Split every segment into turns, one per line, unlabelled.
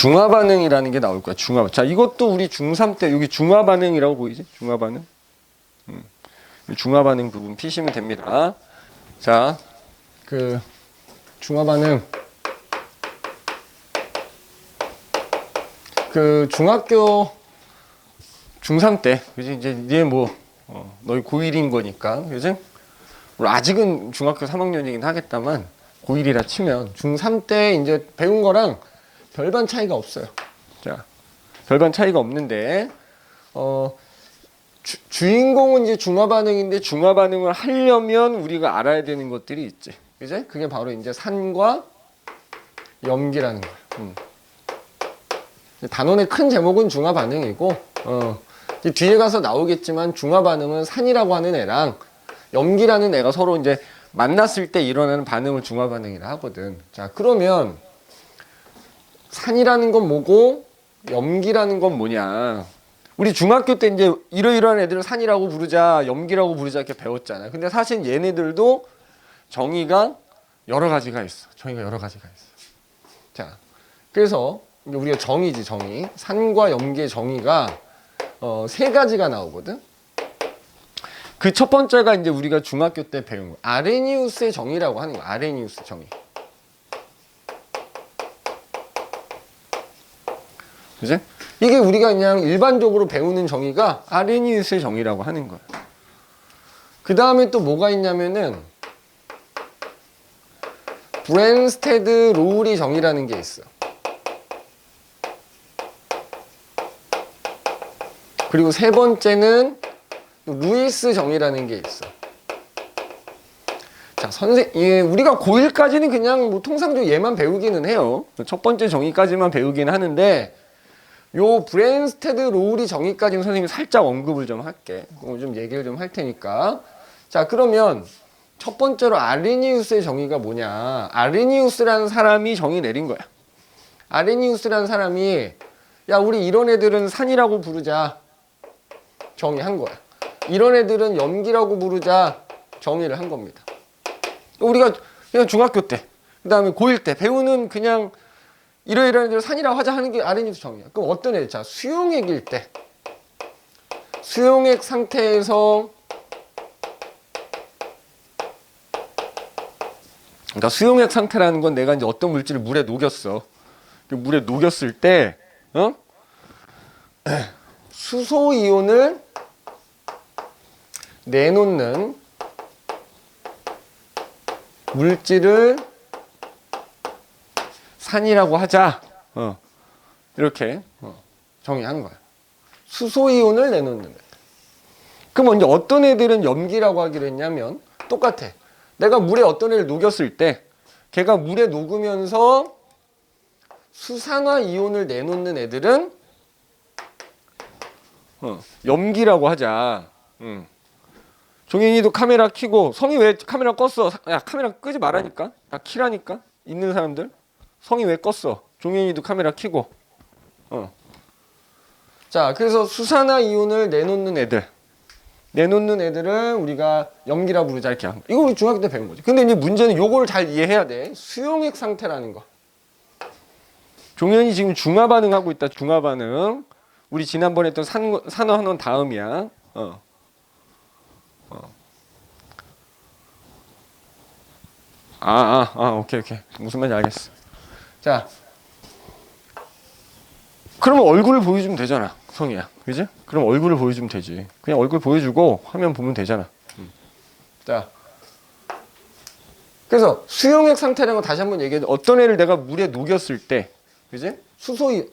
중화 반응이라는 게 나올 거야. 중화. 자, 이것도 우리 중3 때 여기 중화 반응이라고 보이지? 중화 반응. 중화 반응 부분 피시면 됩니다. 자, 그 중화 반응. 그 중학교 중3 때, 그지? 이제 니네 뭐 너희 고1인 거니까, 그지? 물론 아직은 중학교 3학년이긴 하겠다만 고1이라 치면 중3 때 이제 배운 거랑 별반 차이가 없어요. 자, 별반 차이가 없는데 주인공은 이제 중화 반응인데 중화 반응을 하려면 우리가 알아야 되는 것들이 있지. 그지? 그게 바로 이제 산과 염기라는 거야. 단원의 큰 제목은 중화 반응이고 뒤에 가서 나오겠지만 중화 반응은 산이라고 하는 애랑 염기라는 애가 서로 이제 만났을 때 일어나는 반응을 중화 반응이라 하거든. 자, 그러면 산이라는 건 뭐고 염기라는 건 뭐냐? 우리 중학교 때 이제 이러이러한 애들을 산이라고 부르자, 염기라고 부르자 이렇게 배웠잖아. 근데 사실 얘네들도 정의가 여러 가지가 있어. 정의가 여러 가지가 있어. 자, 그래서 우리가 정의지, 정의. 산과 염기의 정의가 세 가지가 나오거든. 그 첫 번째가 이제 우리가 중학교 때 배운 거야. 아레니우스의 정의라고 하는 거야. 아레니우스 정의. 그지? 이게 우리가 그냥 일반적으로 배우는 정의가 아레니우스의 정의라고 하는 거야. 그 다음에 또 뭐가 있냐면은 브랜스테드 로우리 정의라는 게 있어. 그리고 세 번째는 루이스 정의라는 게 있어. 자, 우리가 고1까지는 그냥 뭐 통상적으로 얘만 배우기는 해요. 첫 번째 정의까지만 배우기는 하는데 요 브랜스테드 로우리 정의까지는 선생님이 살짝 언급을 좀 할게. 좀 얘기를 좀 할 테니까. 자, 그러면 첫 번째로 아레니우스의 정의가 뭐냐? 아레니우스라는 사람이 정의 내린 거야. 아레니우스라는 사람이 야, 우리 이런 애들은 산이라고 부르자. 정의한 거야. 이런 애들은 염기라고 부르자. 정의를 한 겁니다. 우리가 그냥 중학교 때, 그 다음에 고1 때 배우는 그냥 이러이러한 애들 산이라고 하자 하는 게 아레니우스 정의야. 그럼 어떤 애들? 자, 수용액일 때. 수용액 상태에서 그러니까 수용액 상태라는 건 내가 이제 어떤 물질을 물에 녹였어. 물에 녹였을 때, 수소 이온을 내놓는 물질을 산이라고 하자. 이렇게 정의한 거야. 수소 이온을 내놓는 애들. 그럼 이제 어떤 애들은 염기라고 하기로 했냐면 똑같아. 내가 물에 어떤 애를 녹였을 때 걔가 물에 녹으면서 수산화 이온을 내놓는 애들은 염기라고 하자. 종현이도 카메라 켜고 성이 왜 카메라 껐어? 야, 카메라 끄지 말라니까. 야, 키라니까. 있는 사람들 성이 왜 껐어? 종현이도 카메라 켜고. 자, 그래서 수산화 이온을 내놓는 애들을 우리가 염기라 부르자 이렇게 한 거. 이거 우리 중학교 때 배운 거지. 근데 이제 문제는 요거를 잘 이해해야 돼. 수용액 상태라는 거. 종현이 지금 중화 반응하고 있다. 중화 반응. 우리 지난번에 했던 산화환원 다음이야. 오케이. 무슨 말인지 알겠어. 자, 그러면 얼굴을 보여주면 되잖아, 성이야. 그지? 그럼 얼굴을 보여주면 되지. 그냥 얼굴 보여주고 화면 보면 되잖아. 자, 그래서 수용액 상태라는 거 다시 한번 얘기해. 어떤 애를 내가 물에 녹였을 때, 그지?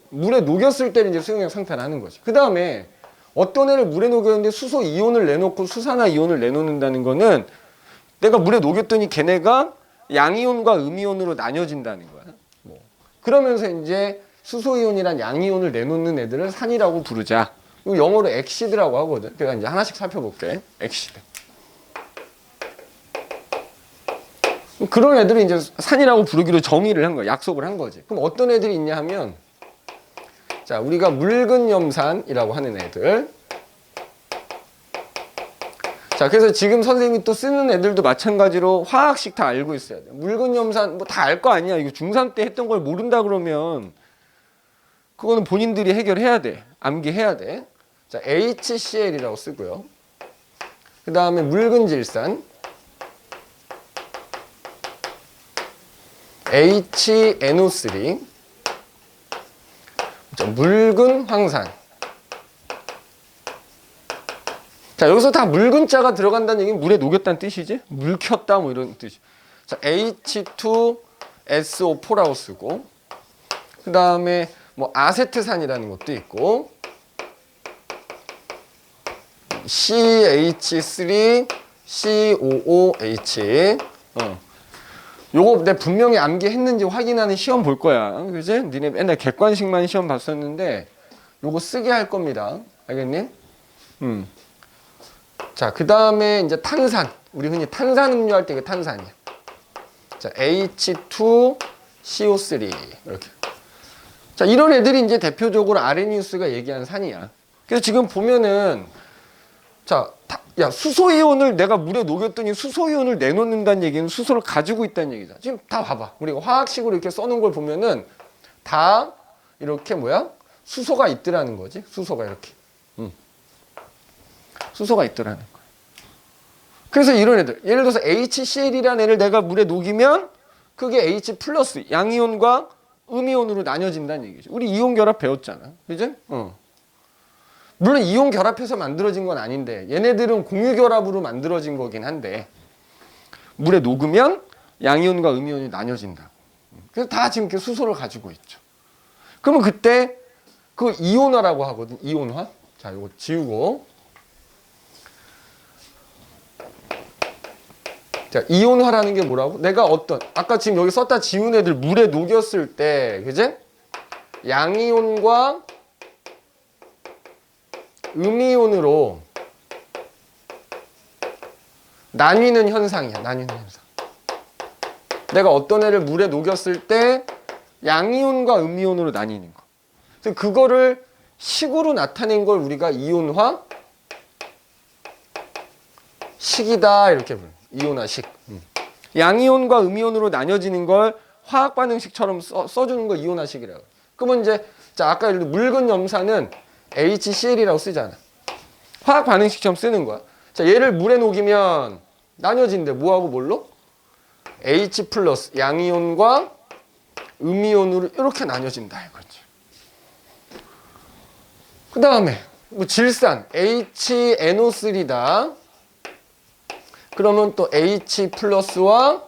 물에 녹였을 때는 이제 수용액 상태를 하는 거지. 그 다음에 어떤 애를 물에 녹였는데 수소 이온을 내놓고 수산화 이온을 내놓는다는 거는 내가 물에 녹였더니 걔네가 양이온과 음이온으로 나뉘어진다는 거야. 그러면서 이제 수소이온이란 양이온을 내놓는 애들을 산이라고 부르자. 이거 영어로 엑시드라고 하거든. 그러니까 이제 하나씩 살펴볼게. 엑시드. 그런 애들을 이제 산이라고 부르기로 정의를 한 거야. 약속을 한 거지. 그럼 어떤 애들이 있냐 하면, 자, 우리가 묽은 염산이라고 하는 애들. 자, 그래서 지금 선생님이 또 쓰는 애들도 마찬가지로 화학식 다 알고 있어야 돼. 묽은 염산 뭐 다 알 거 아니야. 이거 중3 때 했던 걸 모른다 그러면 그거는 본인들이 해결해야 돼. 암기해야 돼. 자, HCl이라고 쓰고요. 그 다음에 묽은 질산 HNO3. 자, 묽은 황산. 자, 여기서 다 묽은 자가 들어간다는 얘기는 물에 녹였다는 뜻이지? 물켰다 뭐 이런 뜻이. 자, H2SO4라고 쓰고, 그 다음에 뭐 아세트산이라는 것도 있고, CH3COOH. 요거 내 분명히 암기했는지 확인하는 시험 볼 거야. 그지? 니네 맨날 객관식만 시험 봤었는데 요거 쓰게 할 겁니다. 알겠니? 자, 그 다음에 이제 탄산. 우리 흔히 탄산음료 할 때 이게 탄산이야. 자, H2CO3 이렇게. 자, 이런 애들이 이제 대표적으로 아레니우스가 얘기한 산이야. 그래서 지금 보면은 자, 야, 수소이온을 내가 물에 녹였더니 수소이온을 내놓는다는 얘기는 수소를 가지고 있다는 얘기다. 지금 다 봐봐. 우리가 화학식으로 이렇게 써놓은 걸 보면은 다 이렇게 뭐야? 수소가 있더라는 거지. 수소가 이렇게. 수소가 있더라는 거야. 그래서 이런 애들. 예를 들어서 HCl이라는 애를 내가 물에 녹이면 그게 H 플러스 양이온과 음이온으로 나뉘어진다는 얘기죠. 우리 이온 결합 배웠잖아. 그지? 물론 이온 결합해서 만들어진 건 아닌데 얘네들은 공유 결합으로 만들어진 거긴 한데 물에 녹으면 양이온과 음이온이 나뉘어진다. 그래서 다 지금 이렇게 수소를 가지고 있죠. 그러면 그때 그 이온화라고 하거든. 이온화. 자, 이거 지우고. 자, 이온화라는 게 뭐라고? 내가 어떤 아까 지금 여기 썼다 지운 애들 물에 녹였을 때, 그지? 양이온과 음이온으로 나뉘는 현상이야. 나뉘는 현상. 내가 어떤 애를 물에 녹였을 때 양이온과 음이온으로 나뉘는 거. 그래서 그거를 식으로 나타낸 걸 우리가 이온화 식이다 이렇게 불러. 이온화식. 양이온과 음이온으로 나뉘어지는 걸 화학 반응식처럼 써주는 거 이온화식이라고. 그러면 이제 자, 아까 예를 들어 묽은 염산은 HCl이라고 쓰잖아. 화학 반응식처럼 쓰는 거야. 자, 얘를 물에 녹이면 나뉘어진대. 뭐하고 뭘로? H 플러스 양이온과 음이온으로 이렇게 나뉘어진다 이거지. 그 다음에 뭐 질산 HNO3다. 그러면 또 H 플러스와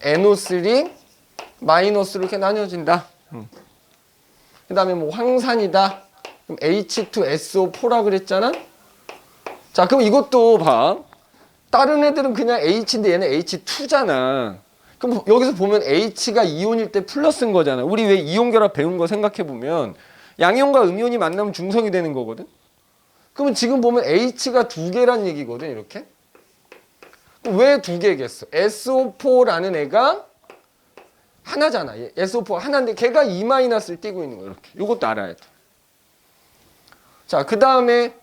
NO3 마이너스로 이렇게 나뉘어진다. 그 다음에 뭐 황산이다. 그럼 H2SO4라 그랬잖아. 자, 그럼 이것도 봐. 다른 애들은 그냥 H인데 얘는 H2잖아. 그럼 여기서 보면 H가 이온일 때 플러스인 거잖아. 우리 왜 이온 결합 배운 거 생각해 보면 양이온과 음이온이 만나면 중성이 되는 거거든. 그러면 지금 보면 H가 두 개란 얘기거든. 이렇게. 왜 두 개겠어? SO4라는 애가 하나잖아. SO4가 하나인데 걔가 E-를 띄고 있는 거야. 이렇게. 이것도 알아야 돼. 자, 그 다음에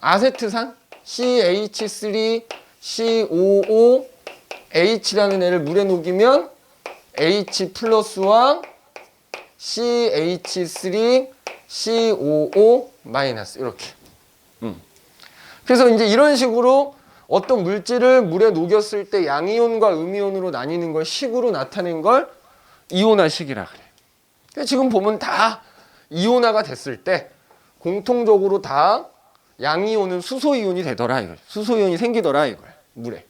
아세트산 CH3COOH라는 애를 물에 녹이면 H 플러스와 CH3COO 마이너스 이렇게. 그래서 이제 이런 식으로 어떤 물질을 물에 녹였을 때 양이온과 음이온으로 나뉘는 걸 식으로 나타낸 걸 이온화식이라 그래. 지금 보면 다 이온화가 됐을 때 공통적으로 다 양이온은 수소이온이 되더라 이거야. 수소이온이 생기더라 이거야. 물에.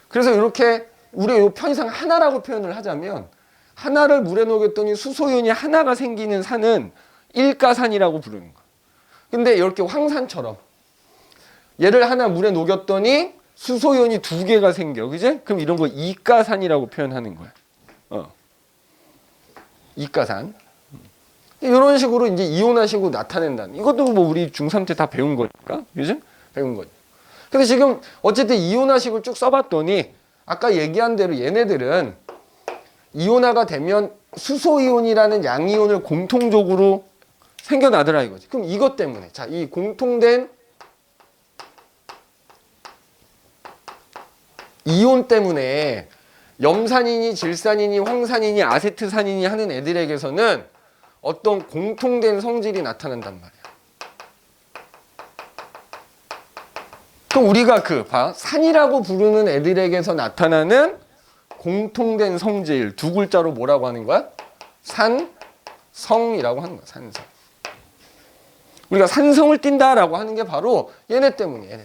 그래서 이렇게 우리가 이 편의상 하나라고 표현을 하자면 하나를 물에 녹였더니 수소이온이 하나가 생기는 산은 일가산이라고 부르는 거야. 근데 이렇게 황산처럼 얘를 하나 물에 녹였더니 수소이온이 두 개가 생겨. 그지? 그럼 이런 거 이가산이라고 표현하는 거야. 이가산. 이런 식으로 이제 이온화식으로 나타낸다는. 이것도 뭐 우리 중3 때 다 배운 거니까. 그지? 배운 거죠. 근데 지금 어쨌든 이온화식을 쭉 써봤더니 아까 얘기한 대로 얘네들은 이온화가 되면 수소이온이라는 양이온을 공통적으로 생겨나더라 이거지. 그럼 이것 때문에 자, 이 공통된 이온 때문에 염산이니 질산이니 황산이니 아세트산이니 하는 애들에게서는 어떤 공통된 성질이 나타난단 말이야. 그럼 우리가 산이라고 부르는 애들에게서 나타나는 공통된 성질 두 글자로 뭐라고 하는 거야? 산성이라고 하는 거야. 산성. 우리가 산성을 띈다라고 하는 게 바로 얘네 때문이야.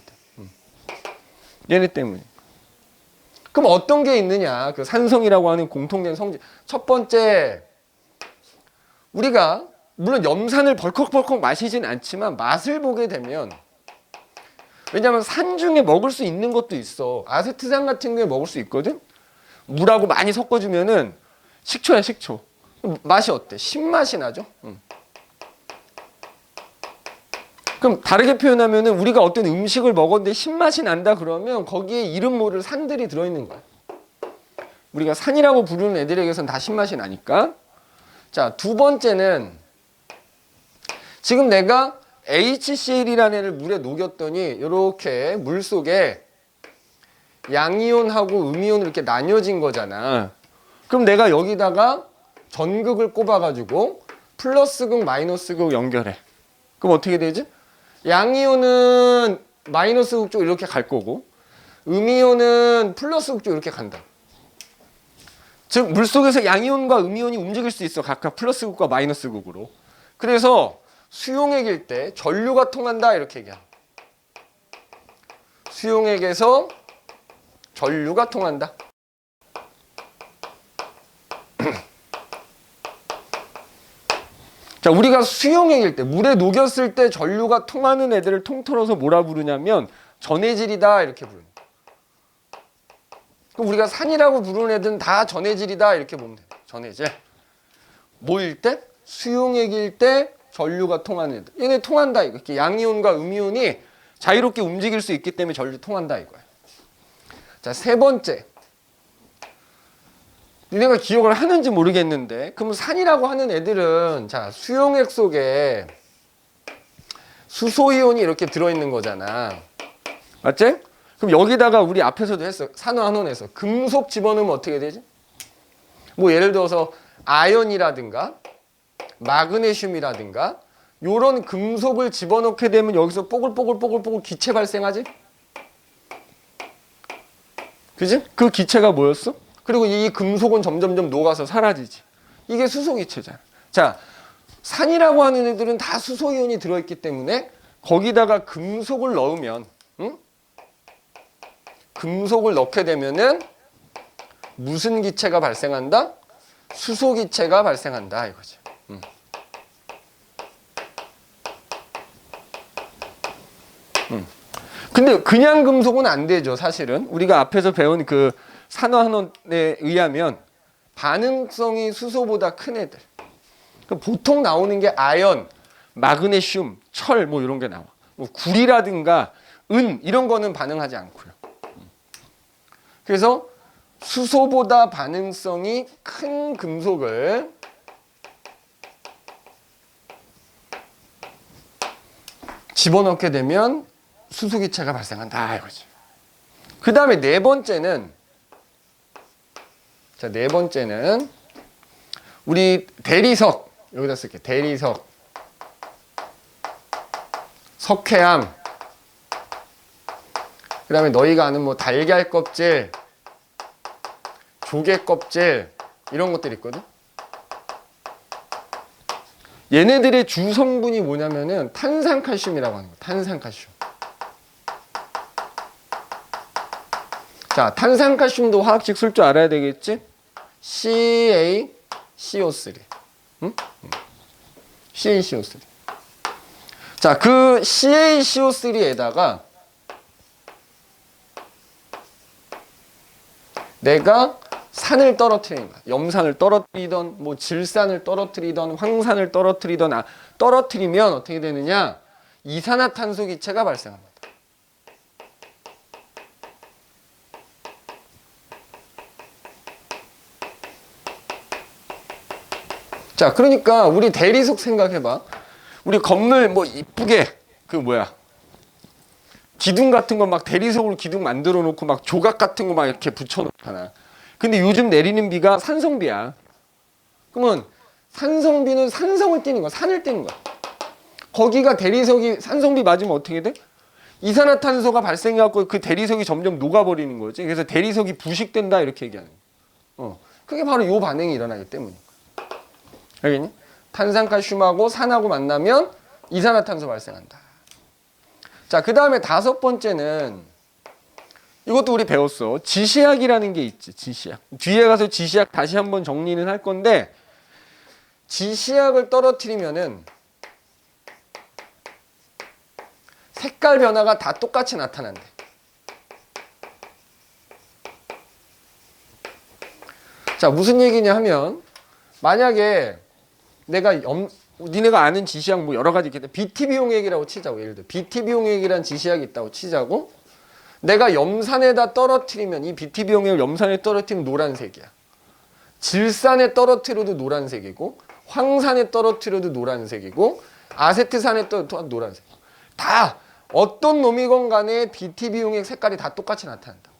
얘네 때문에. 그럼 어떤 게 있느냐? 그 산성이라고 하는 공통된 성질. 첫 번째, 우리가 물론 염산을 벌컥벌컥 마시진 않지만 맛을 보게 되면, 왜냐하면 산 중에 먹을 수 있는 것도 있어. 아세트산 같은 게 먹을 수 있거든. 물하고 많이 섞어주면은 식초야, 식초. 맛이 어때? 신맛이 나죠. 그럼 다르게 표현하면은 우리가 어떤 음식을 먹었는데 신맛이 난다 그러면 거기에 이름 모를 산들이 들어있는 거야. 우리가 산이라고 부르는 애들에게선 다 신맛이 나니까. 자, 두 번째는 지금 내가 HCl이라는 애를 물에 녹였더니 이렇게 물 속에 양이온하고 음이온으로 이렇게 나뉘어진 거잖아. 그럼 내가 여기다가 전극을 꼽아가지고 플러스극, 마이너스극 연결해. 그럼 어떻게 되지? 양이온은 마이너스극 쪽 이렇게 갈 거고 음이온은 플러스극 쪽 이렇게 간다. 즉 물속에서 양이온과 음이온이 움직일 수 있어. 각각 플러스극과 마이너스극으로. 그래서 수용액일 때 전류가 통한다 이렇게 얘기해. 수용액에서 전류가 통한다. 자, 우리가 수용액일 때 물에 녹였을 때 전류가 통하는 애들을 통틀어서 뭐라 부르냐면 전해질이다 이렇게 부르는. 그럼 우리가 산이라고 부르는 애들은 다 전해질이다 이렇게 보면 돼. 전해질. 뭐일 때? 수용액일 때 전류가 통하는 애들. 얘네 통한다 이거. 이렇게 양이온과 음이온이 자유롭게 움직일 수 있기 때문에 전류 통한다 이거야. 자, 세 번째. 니네가 기억을 하는지 모르겠는데, 그럼 산이라고 하는 애들은 자, 수용액 속에 수소이온이 이렇게 들어있는 거잖아. 맞지? 그럼 여기다가 우리 앞에서도 했어. 산화한원에서 금속 집어넣으면 어떻게 되지? 뭐 예를 들어서 아연이라든가 마그네슘이라든가 요런 금속을 집어넣게 되면 여기서 뽀글뽀글뽀글뽀글 기체 발생하지? 그지? 그 기체가 뭐였어? 그리고 이 금속은 점점점 녹아서 사라지지. 이게 수소기체잖아. 자, 산이라고 하는 애들은 다 수소이온이 들어있기 때문에 거기다가 금속을 넣으면, 금속을 넣게 되면은 무슨 기체가 발생한다? 수소기체가 발생한다 이거지. 근데 그냥 금속은 안 되죠, 사실은. 우리가 앞에서 배운 그 산화한원에 의하면 반응성이 수소보다 큰 애들. 보통 나오는 게 아연, 마그네슘, 철 뭐 이런 게 나와. 뭐 구리라든가 은 이런 거는 반응하지 않고요. 그래서 수소보다 반응성이 큰 금속을 집어넣게 되면 수소기체가 발생한다 이거지. 그 다음에 네 번째는, 자, 네 번째는 우리 대리석, 여기다 쓸게. 대리석, 석회암, 그 다음에 너희가 아는 뭐 달걀 껍질, 조개 껍질 이런 것들 있거든. 얘네들의 주 성분이 뭐냐면은 탄산칼슘이라고 하는 거야. 탄산칼슘. 자, 탄산칼슘도 화학식 쓸 줄 알아야 되겠지? CaCO3. 응? CaCO3. 자, 그 CaCO3에다가 내가 산을 떨어뜨리는 거야. 염산을 떨어뜨리던, 뭐 질산을 떨어뜨리던, 황산을 떨어뜨리던, 떨어뜨리면 어떻게 되느냐? 이산화탄소 기체가 발생합니다. 자, 그러니까 우리 대리석 생각해봐. 우리 건물 뭐 이쁘게 기둥 같은 거 막 대리석으로 기둥 만들어 놓고 막 조각 같은 거 막 이렇게 붙여 놓잖아. 근데 요즘 내리는 비가 산성비야. 그러면 산성비는 산성을 띠는 거야. 산을 띠는 거야. 거기가 대리석이 산성비 맞으면 어떻게 돼? 이산화탄소가 발생해갖고 그 대리석이 점점 녹아버리는 거지. 그래서 대리석이 부식된다 이렇게 얘기하는 거야. 그게 바로 요 반응이 일어나기 때문인 거야. 알겠니? 탄산칼슘하고 산하고 만나면 이산화탄소 발생한다. 자, 그 다음에 5번째는 이것도 우리 배웠어. 지시약이라는 게 있지. 지시약. 뒤에 가서 지시약 다시 한번 정리는 할 건데, 지시약을 떨어뜨리면은 색깔 변화가 다 똑같이 나타난대. 자, 무슨 얘기냐 하면, 만약에 내가 니네가 아는 지시약 뭐 여러 가지 있겠다. BTB용액이라고 치자고. 예를 들어 BTB용액이라는 지시약이 있다고 치자고. 내가 염산에다 떨어뜨리면, 이 BTB용액을 염산에 떨어뜨리면 노란색이야. 질산에 떨어뜨려도 노란색이고, 황산에 떨어뜨려도 노란색이고, 아세트산에 떨어뜨려도 노란색. 다 어떤 놈이건 간에 BTB용액 색깔이 다 똑같이 나타난다.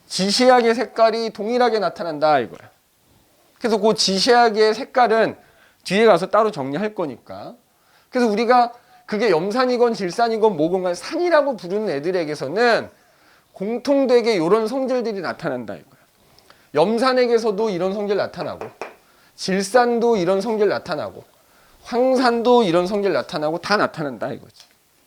지시약의 색깔이 동일하게 나타난다 이거야. 그래서 그 지시약의 색깔은 뒤에 가서 따로 정리할 거니까. 그래서 우리가 그게 염산이건 질산이건 뭐건 간에 산이라고 부르는 애들에게서는 공통되게 이런 성질들이 나타난다 이거야. 염산액에서도 이런 성질 나타나고, 질산도 이런 성질 나타나고, 황산도 이런 성질 나타나고 다 나타난다 이거지.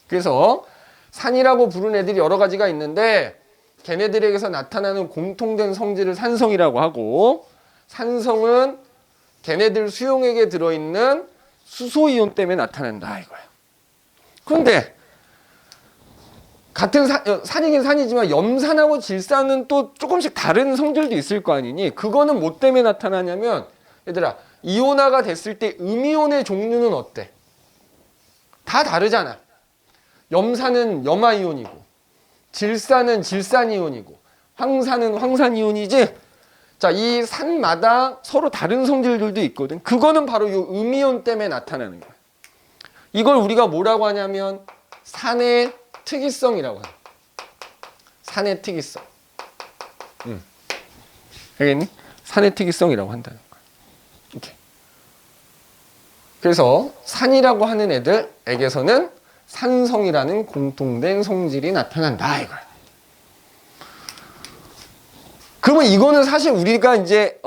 그래서 산이라고 부르는 애들이 여러 가지가 있는데, 걔네들에게서 나타나는 공통된 성질을 산성이라고 하고, 산성은 걔네들 수용액에 들어있는 수소이온 때문에 나타난다 이거야. 그런데 같은 산이긴 산이지만 염산하고 질산은 또 조금씩 다른 성질도 있을 거 아니니? 그거는 뭐 때문에 나타나냐면, 얘들아, 이온화가 됐을 때 음이온의 종류는 어때? 다 다르잖아. 염산은 염화이온이고, 질산은 질산이온이고, 황산은 황산이온이지. 자, 이 산마다 서로 다른 성질들도 있거든. 그거는 바로 이 음이온 때문에 나타나는 거야. 이걸 우리가 뭐라고 하냐면 산의 특이성이라고 해. 산의 특이성. 알겠니? 산의 특이성이라고 한다는 거야. 이렇게. 그래서 산이라고 하는 애들에게서는 산성이라는 공통된 성질이 나타난다 이거야. 그러면 이거는 사실 우리가 이제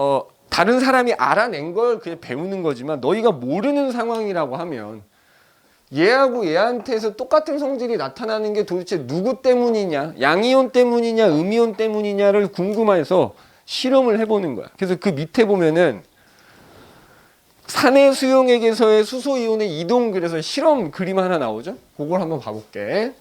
다른 사람이 알아낸 걸 그냥 배우는 거지만, 너희가 모르는 상황이라고 하면 얘하고 얘한테서 똑같은 성질이 나타나는 게 도대체 누구 때문이냐, 양이온 때문이냐 음이온 때문이냐를 궁금해서 실험을 해보는 거야. 그래서 그 밑에 보면은 산의 수용액에서의 수소이온의 이동, 그래서 실험 그림 하나 나오죠. 그걸 한번 봐볼게.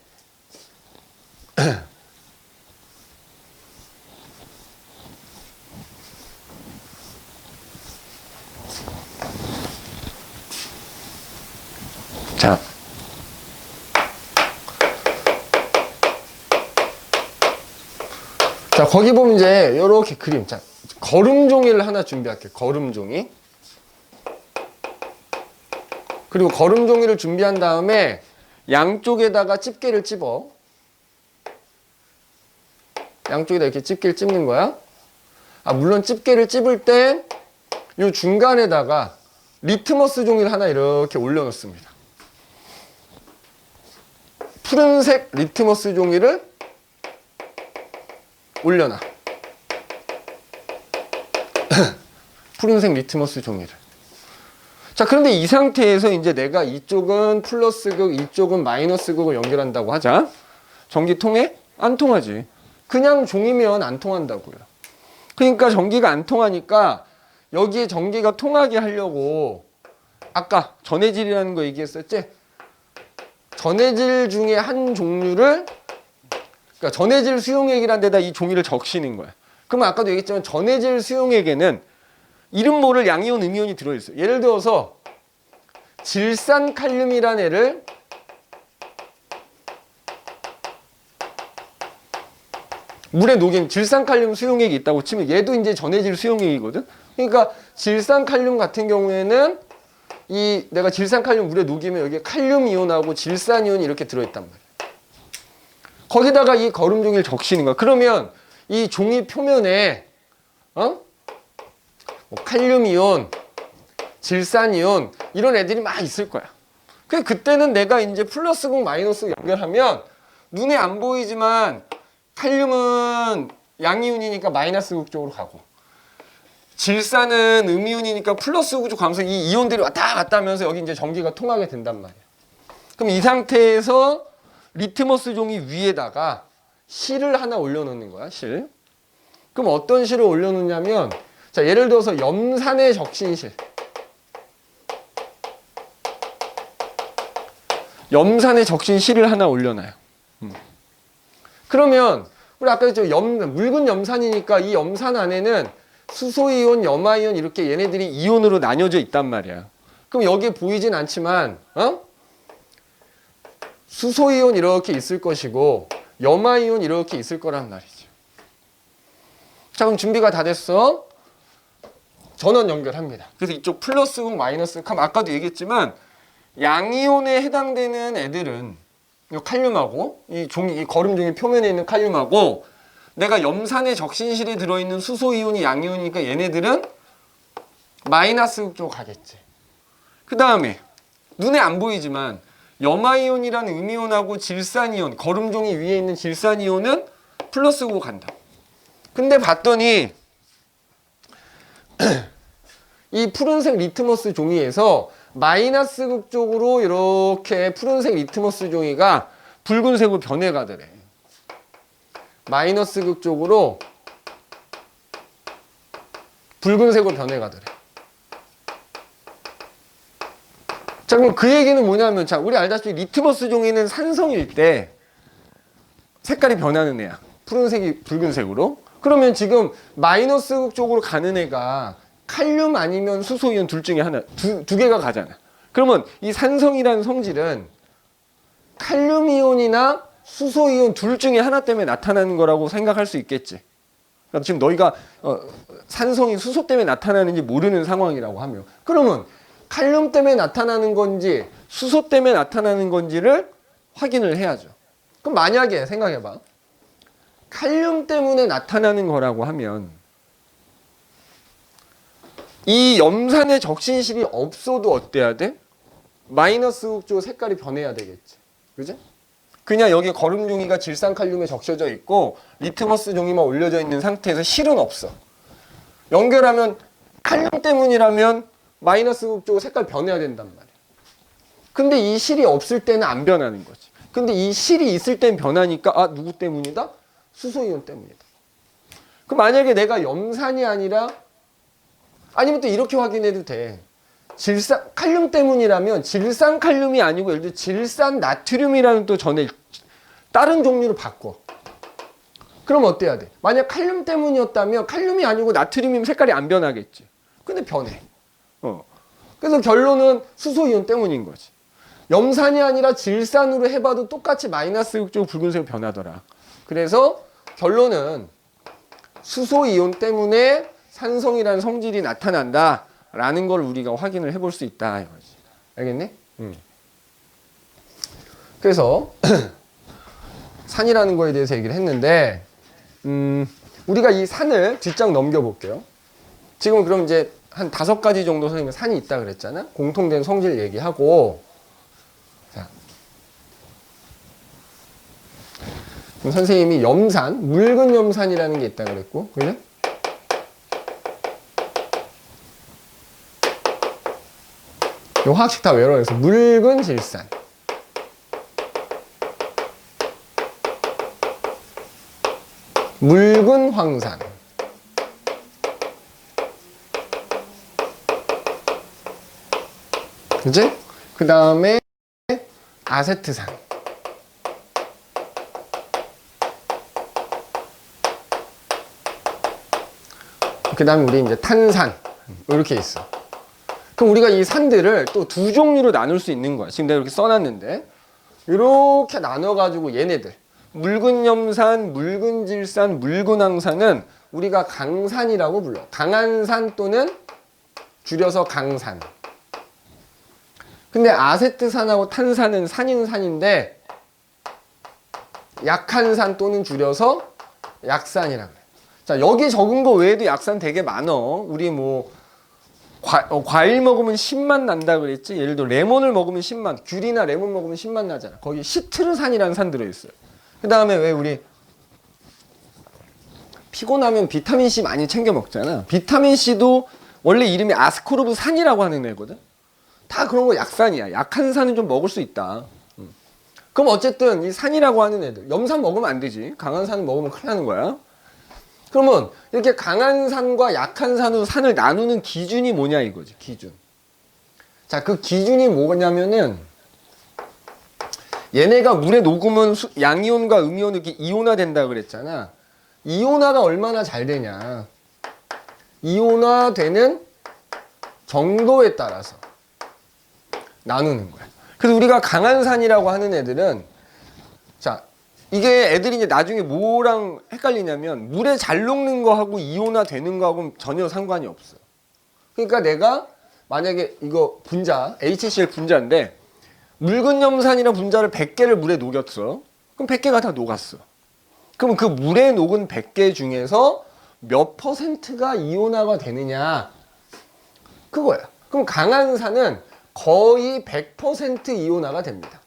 자, 거기 보면 이제 이렇게 그림. 자, 거름 종이를 하나 준비할게. 거름 종이. 그리고 거름 종이를 준비한 다음에 양쪽에다가 집게를 찝어. 양쪽에다 이렇게 집게를 찝는 거야. 물론 집게를 찝을 때 이 중간에다가 리트머스 종이를 하나 이렇게 올려놓습니다. 푸른색 리트머스 종이를 올려놔. 푸른색 리트머스 종이를. 자, 그런데 이 상태에서 이제 내가 이쪽은 플러스극, 이쪽은 마이너스극을 연결한다고 하자. 전기 통해? 안 통하지. 그냥 종이면 안 통한다고요. 그러니까 전기가 안 통하니까 여기에 전기가 통하게 하려고, 아까 전해질이라는 거 얘기했었지? 전해질 중에 한 종류를, 그러니까 전해질 수용액이라는 데다 이 종이를 적시는 거야. 그러면 아까도 얘기했지만 전해질 수용액에는 이름 모를 양이온, 음이온이 들어있어요. 예를 들어서 질산칼륨이라는 애를 물에 녹인 질산칼륨 수용액이 있다고 치면 얘도 이제 전해질 수용액이거든. 그러니까 질산칼륨 같은 경우에는 이 내가 질산칼륨 물에 녹이면 여기에 칼륨 이온하고 질산 이온이 이렇게 들어있단 말이야. 거기다가 이 거름 종이를 적시는 거야. 그러면 이 종이 표면에 뭐 칼륨 이온, 질산이온 이런 애들이 막 있을 거야. 그때는 내가 이제 플러스국 마이너스 연결하면 눈에 안 보이지만 칼륨은 양이온이니까 마이너스국 쪽으로 가고 질산은 음이온이니까 플러스국 쪽 가면서 이 이온들이 왔다 갔다 하면서 여기 이제 전기가 통하게 된단 말이야. 그럼 이 상태에서 리트머스 종이 위에다가 실을 하나 올려놓는 거야, 실. 그럼 어떤 실을 올려놓냐면, 자, 예를 들어서 염산의 적신실. 염산의 적신실을 하나 올려놔요. 그러면, 우리 아까 했죠, 묽은 염산이니까 이 염산 안에는 수소이온, 염화이온 이렇게 얘네들이 이온으로 나뉘어져 있단 말이야. 그럼 여기에 보이진 않지만, 수소이온 이렇게 있을 것이고 염화이온 이렇게 있을 거란 말이죠. 자, 그럼 준비가 다 됐어. 전원 연결합니다. 그래서 이쪽 플러스국 마이너스국 하면 아까도 얘기했지만 양이온에 해당되는 애들은 이 칼륨하고 이 거름 종이 표면에 있는 칼륨하고 내가 염산의 적신실에 들어있는 수소이온이 양이온이니까 얘네들은 마이너스국 쪽으로 가겠지. 그 다음에 눈에 안 보이지만 염화이온이라는 음이온하고 질산이온, 거름종이 위에 있는 질산이온은 플러스고 간다. 근데 봤더니 이 푸른색 리트머스 종이에서 마이너스극 쪽으로 이렇게 푸른색 리트머스 종이가 붉은색으로 변해가더래. 마이너스극 쪽으로 붉은색으로 변해가더래. 자, 그럼 그 얘기는 뭐냐면, 자, 우리 알다시피 리트머스 종이는 산성일 때 색깔이 변하는 애야. 푸른색이 붉은색으로. 그러면 지금 마이너스극 쪽으로 가는 애가 칼륨 아니면 수소이온 둘 중에 하나, 두 개가 가잖아. 그러면 이 산성이라는 성질은 칼륨이온이나 수소이온 둘 중에 하나 때문에 나타나는 거라고 생각할 수 있겠지. 그러니까 지금 너희가 산성이 수소 때문에 나타나는지 모르는 상황이라고 하면, 그러면 칼륨 때문에 나타나는 건지 수소 때문에 나타나는 건지를 확인을 해야죠. 그럼 만약에 생각해봐. 칼륨 때문에 나타나는 거라고 하면 이 염산의 적신실이 없어도 어때야 돼? 마이너스 쪽 색깔이 변해야 되겠지. 그지? 그냥 여기 거름 종이가 질산칼륨에 적셔져 있고 리트머스 종이만 올려져 있는 상태에서 실은 없어. 연결하면 칼륨 때문이라면 마이너스 쪽 색깔 변해야 된단 말이야. 근데 이 실이 없을 때는 안 변하는 거지. 근데 이 실이 있을 땐 변하니까 아, 누구 때문이다? 수소이온 때문이다. 그럼 만약에 내가 염산이 아니라 아니면 또 이렇게 확인해도 돼. 칼륨 때문이라면 질산칼륨이 아니고 예를 들어 질산나트륨이라는 또 전에 다른 종류로 바꿔. 그럼 어때야 돼? 만약 칼륨 때문이었다면 칼륨이 아니고 나트륨이면 색깔이 안 변하겠지. 근데 변해. 그래서 결론은 수소이온 때문인 거지. 염산이 아니라 질산으로 해봐도 똑같이 마이너스 쪽 붉은색으로 변하더라. 그래서 결론은 수소이온 때문에 산성이라는 성질이 나타난다라는 걸 우리가 확인을 해볼 수 있다 이거지. 알겠니? 그래서 산이라는 거에 대해서 얘기를 했는데 우리가 이 산을 뒷장 넘겨볼게요. 지금 그럼 이제 한 5가지 정도 선생님은 산이 있다 그랬잖아. 공통된 성질 얘기하고, 자, 그럼 선생님이 염산, 묽은 염산이라는 게 있다 그랬고, 그죠? 요 화학식 다 외워서 묽은 질산, 묽은 황산, 그치? 그 다음에 아세트산, 그 다음에 우리 이제 탄산 이렇게 있어. 그럼 우리가 이 산들을 또 두 종류로 나눌 수 있는 거야. 지금 내가 이렇게 써놨는데 이렇게 나눠가지고 얘네들 묽은 염산, 묽은 질산, 묽은 황산은 우리가 강산이라고 불러. 강한 산 또는 줄여서 강산. 근데 아세트산하고 탄산은 산인 산인데 약한 산 또는 줄여서 약산이라고 그래. 자, 여기 적은 거 외에도 약산 되게 많어. 우리 뭐 과일 먹으면 신맛 난다 그랬지. 예를 들어 레몬을 먹으면 신맛, 귤이나 레몬 먹으면 신맛 나잖아. 거기 시트르산이라는 산 들어있어요. 그 다음에 왜 우리 피곤하면 비타민C 많이 챙겨 먹잖아. 비타민C도 원래 이름이 아스코르브산이라고 하는 애거든. 다 그런 거 약산이야. 약한 산은 좀 먹을 수 있다. 그럼 어쨌든 이 산이라고 하는 애들, 염산 먹으면 안 되지. 강한 산을 먹으면 큰일 나는 거야. 그러면 이렇게 강한 산과 약한 산으로 산을 나누는 기준이 뭐냐 이거지. 기준. 자, 그 기준이 뭐냐면은 얘네가 물에 녹으면 양이온과 음이온이 이렇게 이온화 된다 그랬잖아. 이온화가 얼마나 잘 되냐. 이온화 되는 정도에 따라서 나누는 거야. 그래서 우리가 강한 산이라고 하는 애들은, 자, 이게 애들이 이제 나중에 뭐랑 헷갈리냐면 물에 잘 녹는 거하고 이온화 되는 거하고는 전혀 상관이 없어. 그러니까 내가 만약에 이거 분자, HCl 분자인데 묽은 염산이랑 분자를 100개를 물에 녹였어. 그럼 100개가 다 녹았어. 그럼 그 물에 녹은 100개 중에서 몇 퍼센트가 이온화가 되느냐, 그거야. 그럼 강한 산은 거의 100% 이온화가 됩니다.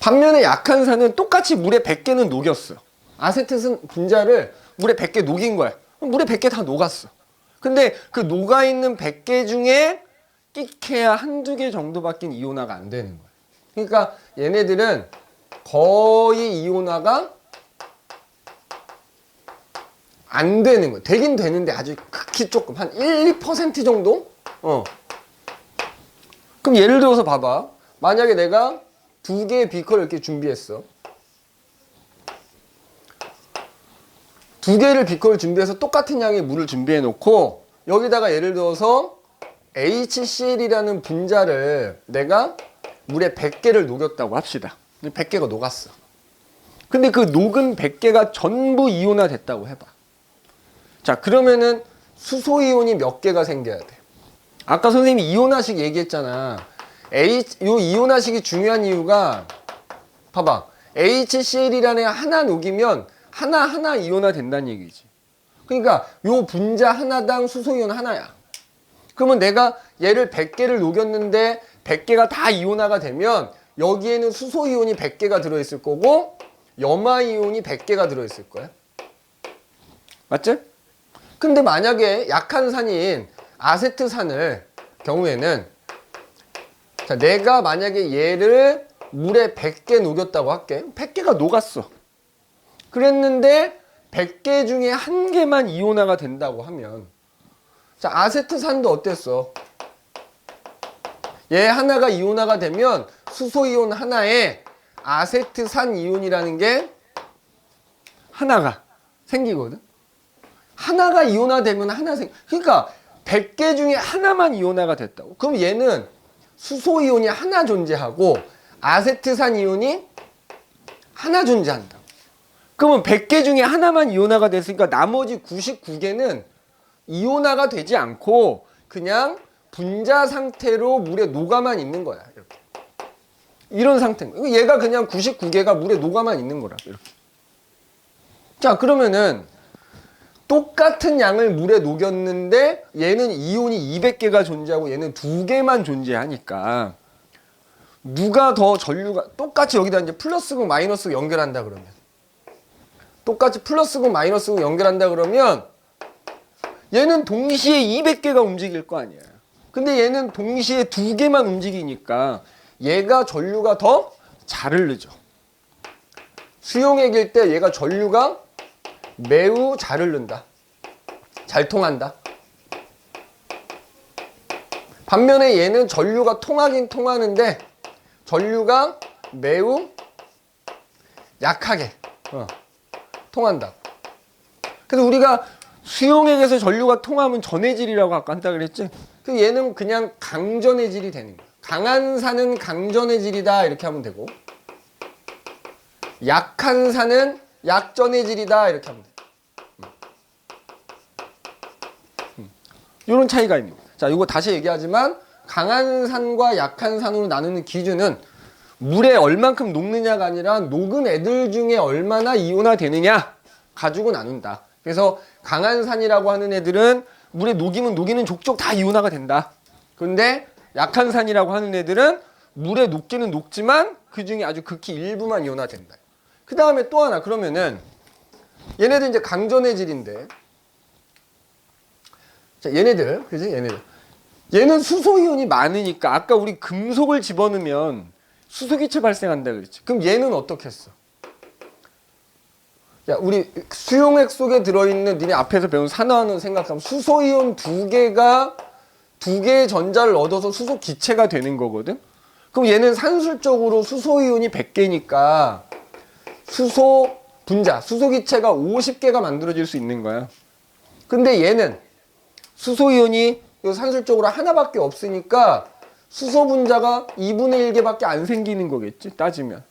반면에 약한 산은 똑같이 물에 100개는 녹였어. 아세트산 분자를 물에 100개 녹인 거야. 물에 100개 다 녹았어. 근데 그 녹아있는 100개 중에 끼케야 한두 개 정도밖에 이온화가 안 되는 거야. 그러니까 얘네들은 거의 이온화가 안 되는 거야. 되긴 되는데 아주 극히 조금, 한 1, 2% 정도? 그럼 예를 들어서 봐봐. 만약에 내가 2개의 비커를 이렇게 준비했어. 2개를 비커를 준비해서 똑같은 양의 물을 준비해 놓고 여기다가 예를 들어서 HCl이라는 분자를 내가 물에 100개를 녹였다고 합시다. 100개가 녹았어. 근데 그 녹은 100개가 전부 이온화 됐다고 해봐. 자, 그러면은 수소이온이 몇 개가 생겨야 돼? 아까 선생님이 이온화식 얘기했잖아. 요 이온화식이 중요한 이유가, 봐봐. HCl이라는 애 하나 녹이면 하나 이온화 된다는 얘기지. 그러니까 요 분자 하나당 수소이온 하나야. 그러면 내가 얘를 100개를 녹였는데 100개가 다 이온화가 되면 여기에는 수소이온이 100개가 들어있을 거고 염화이온이 100개가 들어있을 거야. 맞지? 근데 만약에 약한 산인 아세트산을 경우에는, 자, 내가 만약에 얘를 물에 100개 녹였다고 할게. 100개가 녹았어. 그랬는데 100개 중에 1개만 이온화가 된다고 하면, 자, 아세트산도 어땠어? 얘 하나가 이온화가 되면 수소이온 하나에 아세트산 이온이라는 게 하나가 생기거든. 하나가 이온화되면 그러니까 100개 중에 하나만 이온화가 됐다고. 그럼 얘는 수소이온이 하나 존재하고 아세트산 이온이 하나 존재한다. 그러면 100개 중에 하나만 이온화가 됐으니까 나머지 99개는 이온화가 되지 않고 그냥 분자 상태로 물에 녹아만 있는 거야. 이렇게. 이런 상태인 거야. 얘가 그냥 99개가 물에 녹아만 있는 거라. 이렇게. 자, 그러면은 똑같은 양을 물에 녹였는데 얘는 이온이 200개가 존재하고 얘는 2개만 존재하니까 누가 더 전류가, 똑같이 여기다 이제 플러스고 마이너스고 연결한다 그러면, 똑같이 플러스고 마이너스고 연결한다 그러면 얘는 동시에 200개가 움직일 거 아니야. 근데 얘는 동시에 2개만 움직이니까 얘가 전류가 더 잘 흐르죠. 수용액일 때 얘가 전류가 매우 잘 흐른다. 잘 통한다. 반면에 얘는 전류가 통하긴 통하는데 전류가 매우 약하게 통한다. 그래서 우리가 수용액에서 전류가 통하면 전해질이라고 아까 한다 그랬지? 그 얘는 그냥 강전해질이 되는 거야. 강한 산은 강전해질이다 이렇게 하면 되고, 약한 산은 약전해질이다 이렇게 하면 돼. 이런 차이가 있는 거야. 자, 이거 다시 얘기하지만 강한 산과 약한 산으로 나누는 기준은 물에 얼만큼 녹느냐가 아니라 녹은 애들 중에 얼마나 이온화 되느냐, 가지고 나눈다. 그래서 강한 산이라고 하는 애들은 물에 녹이면 녹이는 족족 다 이온화가 된다. 그런데 약한 산이라고 하는 애들은 물에 녹기는 녹지만 그 중에 아주 극히 일부만 이온화된다. 그 다음에 또 하나, 그러면은 얘네들 이제 강전해질인데, 자, 얘네들, 그지? 얘는 수소이온이 많으니까 아까 우리 금속을 집어넣으면 수소기체 발생한다 그랬지. 그럼 얘는 어떻게 했어? 야, 우리 수용액 속에 들어있는 니네 앞에서 배운 산화하는 생각하면 수소이온 두 개의 전자를 얻어서 수소기체가 되는 거거든. 그럼 얘는 산술적으로 수소이온이 100개니까 수소 분자, 수소기체가 50개가 만들어질 수 있는 거야. 근데 얘는 수소이온이 산술적으로 하나밖에 없으니까 수소 분자가 2분의 1개밖에 안 생기는 거겠지, 따지면.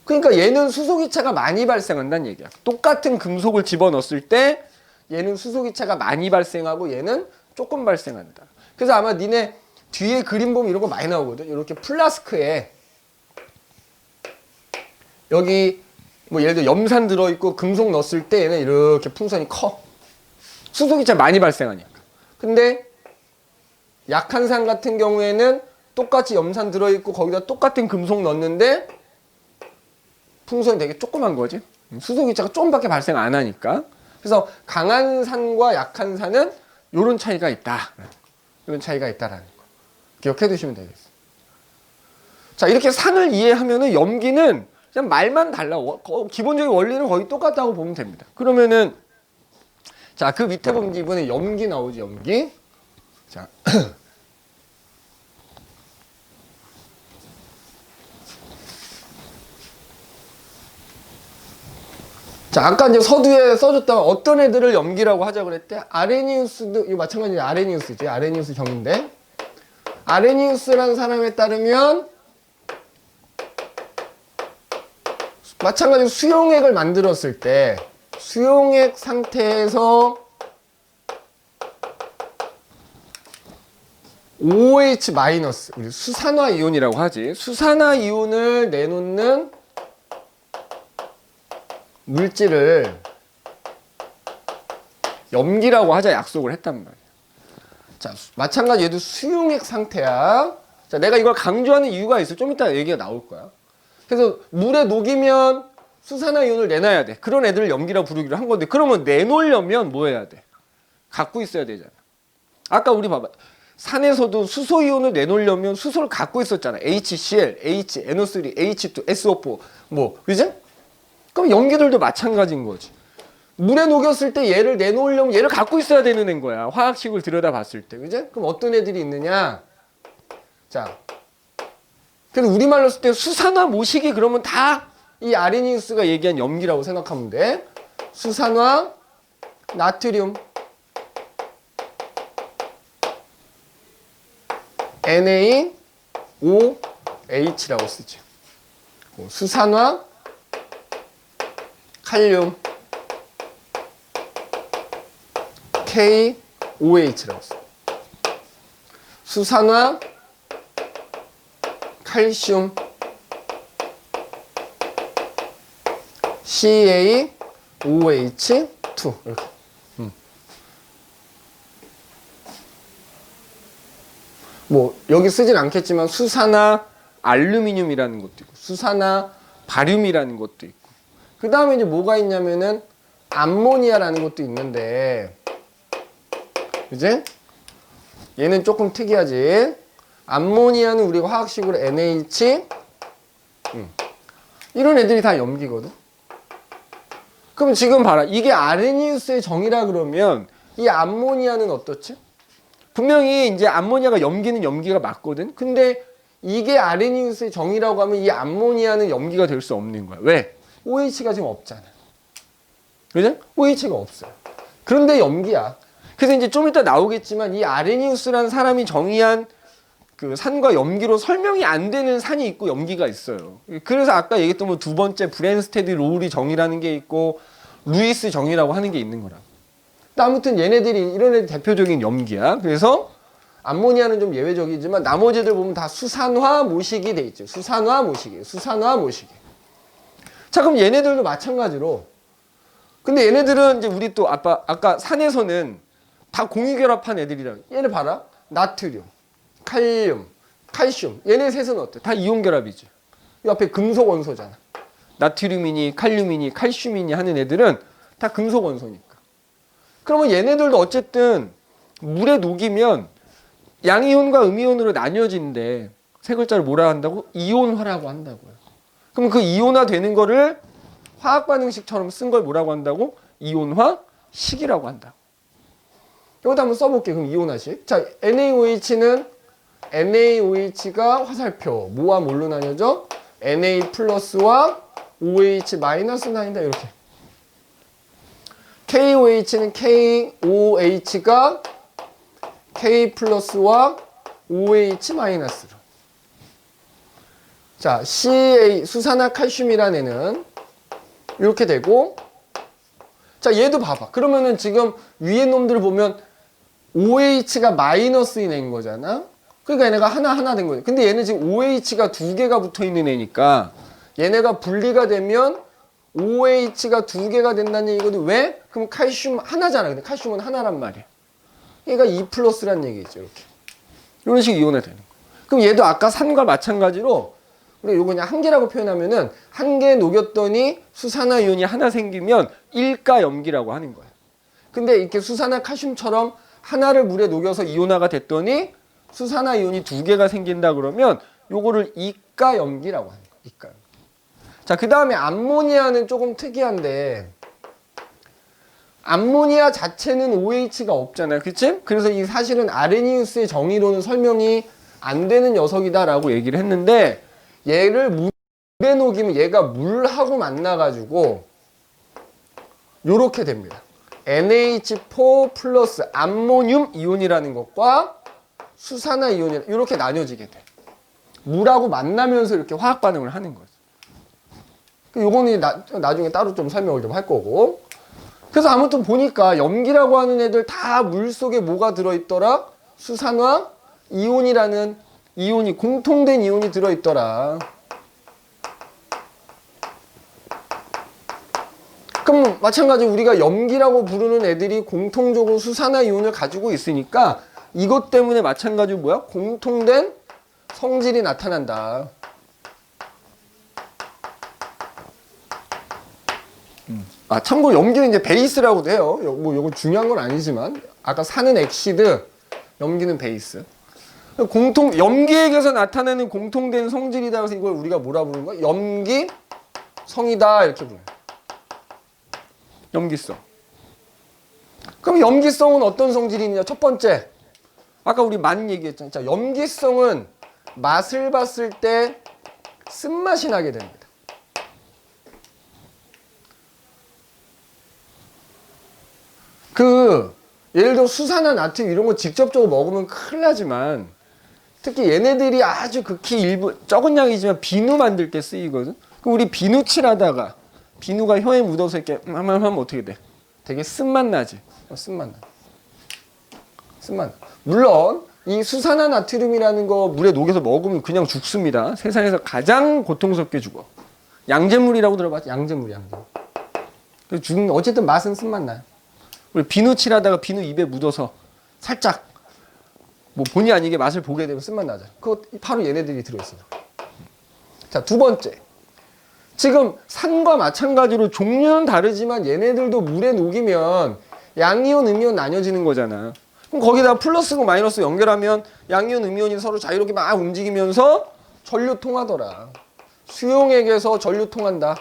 그러니까 얘는 수소기체가 많이 발생한다는 얘기야. 똑같은 금속을 집어넣었을 때 얘는 수소기체가 많이 발생하고 얘는 조금 발생한다. 그래서 아마 니네 뒤에 그림 보면 이런 거 많이 나오거든. 이렇게 플라스크에 여기 뭐 예를 들어 염산 들어있고 금속 넣었을 때 얘는 이렇게 풍선이 커. 수소기체 많이 발생하니까. 근데 약한 산 같은 경우에는 똑같이 염산 들어있고 거기다 똑같은 금속 넣었는데 풍선이 되게 조그만 거지. 수소기체가 조금밖에 발생 안 하니까. 그래서 강한 산과 약한 산은 이런 차이가 있다. 이런 차이가 있다라는 거. 기억해 두시면 되겠어요. 자, 이렇게 산을 이해하면은 염기는 그냥 말만 달라. 기본적인 원리는 거의 똑같다고 보면 됩니다. 그러면은 자, 그 밑에 보면 이번에 염기 나오지, 염기. 자. 자, 아까 이제 서두에 써줬다가 어떤 애들을 염기라고 하자 그랬대? 아레니우스도, 이거 마찬가지로 아레니우스지. 아레니우스 정인데. 아레니우스라는 사람에 따르면 마찬가지로 수용액을 만들었을 때 수용액 상태에서 OH 마이너스, 우리 수산화 이온이라고 하지. 수산화 이온을 내놓는 물질을 염기라고 하자 약속을 했단 말이야. 자, 마찬가지 얘도 수용액 상태야. 자, 내가 이걸 강조하는 이유가 있어. 좀 이따 얘기가 나올 거야. 그래서 물에 녹이면 수산화 이온을 내놔야 돼. 그런 애들을 염기라고 부르기로 한 건데, 그러면 내놓으려면 뭐 해야 돼? 갖고 있어야 되잖아. 아까 우리 봐봐. 산에서도 수소 이온을 내놓으려면 수소를 갖고 있었잖아. HCl, H, NO3, H2, SO4 뭐, 그지? 그럼 염기들도 마찬가지인 거지. 물에 녹였을 때 얘를 내놓으려면 얘를 갖고 있어야 되는 애인 거야. 화학식을 들여다봤을 때. 그지? 그럼 어떤 애들이 있느냐? 자. 그래서 우리말로 쓸 때 수산화 모식이 그러면 다 이 아레니우스가 얘기한 염기라고 생각하면 돼. 수산화 나트륨 NaOH라고 쓰죠. 수산화 칼륨 KOH라고 써. 수산화 칼슘 CaOH2 이렇게. 뭐 여기 쓰진 않겠지만 수산화 알루미늄이라는 것도 있고 수산화 바륨이라는 것도 있고 그 다음에 이제 뭐가 있냐면은 암모니아라는 것도 있는데 그지? 얘는 조금 특이하지. 암모니아는 우리가 화학식으로 NH 이런 애들이 다 염기거든. 그럼 지금 봐라. 이게 아레니우스의 정의라 그러면 이 암모니아는 어떻지? 분명히 이제 암모니아가 염기는 염기가 맞거든. 근데 이게 아레니우스의 정의라고 하면 이 암모니아는 염기가 될 수 없는 거야. 왜? OH가 지금 없잖아. 그죠? OH가 없어요. 그런데 염기야. 그래서 이제 좀 이따 나오겠지만 이 아레니우스라는 사람이 정의한 그 산과 염기로 설명이 안 되는 산이 있고 염기가 있어요. 그래서 아까 얘기했던 뭐 두 번째 브랜스테드 로우리 정의라는 게 있고 루이스 정의라고 하는 게 있는 거라. 아무튼 얘네들이 이런 애들 대표적인 염기야. 그래서 암모니아는 좀 예외적이지만 나머지들 보면 다 수산화 모식이 돼 있죠. 수산화 모식이에요. 수산화 모식이. 자, 그럼 얘네들도 마찬가지로 근데 얘네들은 이제 우리 또 아까 산에서는 다 공유결합한 애들이라. 얘네 봐라. 나트륨, 칼륨, 칼슘. 얘네 셋은 어때? 다 이온결합이지. 이 앞에 금속 원소잖아. 나트륨이니 칼륨이니 칼슘이니 하는 애들은 다 금속 원소니까. 그러면 얘네들도 어쨌든 물에 녹이면 양이온과 음이온으로 나뉘어지는데 세 글자를 뭐라 한다고? 이온화라고 한다고요. 그럼 그 이온화 되는 거를 화학 반응식처럼 쓴 걸 뭐라고 한다고? 이온화식이라고 한다. 여기다 한번 써볼게요. 그럼 이온화식. 자, NaOH는 NaOH가 화살표. 뭐와 뭘로 나뉘어져? Na 플러스와 OH 마이너스 나뉜다. 이렇게. KOH는 KOH가 K 플러스와 OH 마이너스로. 자, CA 수산화칼슘이라는 애는 이렇게 되고, 자, 얘도 봐봐. 그러면은 지금 위에 놈들을 보면 OH가 마이너스인 애인 거잖아. 그러니까 얘네가 하나 된 거지. 근데 얘는 지금 OH가 두 개가 붙어 있는 애니까 얘네가 분리가 되면 OH가 두 개가 된다는 얘기거든. 왜? 그럼 칼슘 하나잖아. 근데 칼슘은 하나란 말이야. 얘가 2 플러스란 얘기죠. 이렇게. 이런 식으로 이온화 되는 거야. 그럼 얘도 아까 산과 마찬가지로 우리 요거 그냥 한 개라고 표현하면은 한 개 녹였더니 수산화 이온이 하나 생기면 일가염기라고 하는 거야. 근데 이렇게 수산화 칼슘처럼 하나를 물에 녹여서 이온화가 됐더니 수산화 이온이 두 개가 생긴다 그러면 요거를 이가염기라고 하는 거야. 이가염기. 자, 그 다음에 암모니아는 조금 특이한데 암모니아 자체는 OH가 없잖아요. 그치? 그래서 이 사실은 아레니우스의 정의로는 설명이 안 되는 녀석이다라고 얘기를 했는데 얘를 물에 녹이면 얘가 물하고 만나가지고 요렇게 됩니다. NH4 플러스 암모늄 이온이라는 것과 수산화 이온이 이렇게 나뉘어지게 돼. 물하고 만나면서 이렇게 화학 반응을 하는 거죠. 요거는 나중에 따로 좀 설명을 좀 할 거고. 그래서 아무튼 보니까 염기라고 하는 애들 다 물 속에 뭐가 들어있더라? 수산화 이온이라는 이온이 공통된 이온이 들어있더라. 그럼 마찬가지로 우리가 염기라고 부르는 애들이 공통적으로 수산화 이온을 가지고 있으니까 이것 때문에 마찬가지로 뭐야? 공통된 성질이 나타난다. 아, 참고로 염기는 이제 베이스라고도 해요. 뭐 이거 중요한 건 아니지만 아까 산은 엑시드, 염기는 베이스. 염기에게서 나타내는 공통된 성질이다. 그래서 이걸 우리가 뭐라 부르는 거야? 염기성이다 이렇게 불러요. 염기성. 그럼 염기성은 어떤 성질이냐? 첫 번째, 아까 우리 많이 얘기했잖아요. 자, 염기성은 맛을 봤을 때 쓴맛이 나게 됩니다. 예를 들어 수산화 나트륨 이런 거 직접적으로 먹으면 큰일 나지만 특히 얘네들이 아주 극히 일부 적은 양이지만 비누 만들 때 쓰이거든. 그럼 우리 비누 칠하다가 비누가 혀에 묻어서 이렇게 하면 어떻게 돼? 되게 쓴맛 나지. 쓴맛 나. 쓴맛 나. 물론 이 수산화 나트륨이라는 거 물에 녹여서 먹으면 그냥 죽습니다. 세상에서 가장 고통스럽게 죽어. 양잿물이라고 들어봤지? 양잿물. 그래서 죽는 어쨌든 맛은 쓴맛 나요. 우리 비누 칠하다가 비누 입에 묻어서 살짝 뭐 본의 아니게 맛을 보게 되면 쓴맛 나잖아. 그거 바로 얘네들이 들어있어요. 자, 두 번째. 지금 산과 마찬가지로 종류는 다르지만 얘네들도 물에 녹이면 양이온, 음이온 나뉘어지는 거잖아. 그럼 거기다 플러스고 마이너스 연결하면 양이온, 음이온이 서로 자유롭게 막 움직이면서 전류 통하더라. 수용액에서 전류 통한다.